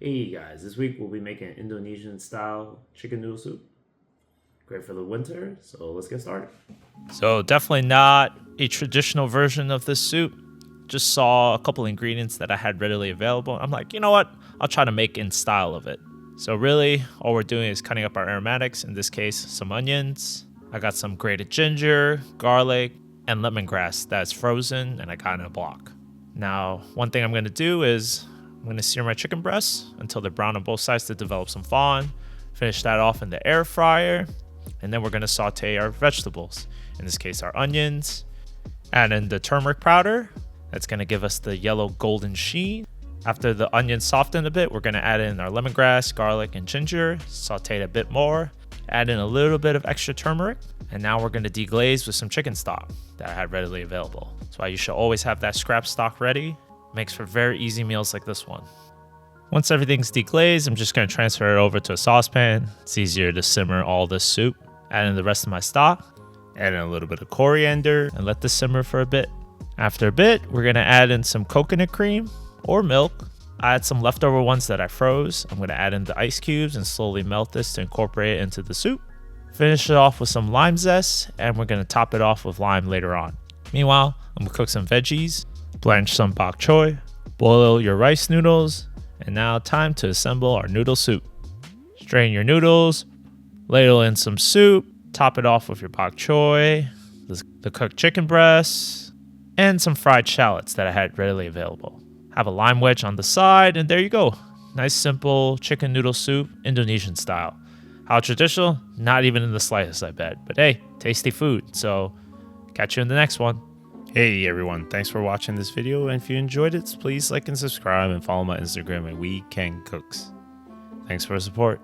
Hey guys, this week we'll be making Indonesian style chicken noodle soup. Great for the winter, so let's get started. So definitely not a traditional version of this soup. Just saw a couple ingredients that I had readily available. I'm like, you know what? I'll try to make in style of it. So really, all we're doing is cutting up our aromatics. In this case, some onions. I got some grated ginger, garlic, and lemongrass that's frozen and I got in a block. Now, one thing I'm going to do is I'm going to sear my chicken breasts until they're brown on both sides to develop some fond. Finish that off in the air fryer. And then we're going to saute our vegetables. In this case, our onions. Add in the turmeric powder. That's going to give us the yellow golden sheen. After the onions soften a bit, we're going to add in our lemongrass, garlic, and ginger. Saute it a bit more. Add in a little bit of extra turmeric. And now we're going to deglaze with some chicken stock that I had readily available. That's why you should always have that scrap stock ready. Makes for very easy meals like this one. Once everything's deglazed, I'm just going to transfer it over to a saucepan. It's easier to simmer all this soup. Add in the rest of my stock. Add in a little bit of coriander and let this simmer for a bit. After a bit, we're going to add in some coconut cream or milk. I had some leftover ones that I froze. I'm going to add in the ice cubes and slowly melt this to incorporate it into the soup. Finish it off with some lime zest, and we're going to top it off with lime later on. Meanwhile, I'm going to cook some veggies, blanch some bok choy, boil your rice noodles, and now time to assemble our noodle soup. Strain your noodles, ladle in some soup, top it off with your bok choy, the cooked chicken breasts, and some fried shallots that I had readily available. Have a lime wedge on the side, and there you go. Nice simple chicken noodle soup, Indonesian style. How traditional? Not even in the slightest, I bet. But hey, tasty food. So catch you in the next one. Hey everyone, thanks for watching this video, and if you enjoyed it, please like and subscribe and follow my Instagram at We Can Cooks. Thanks for the support.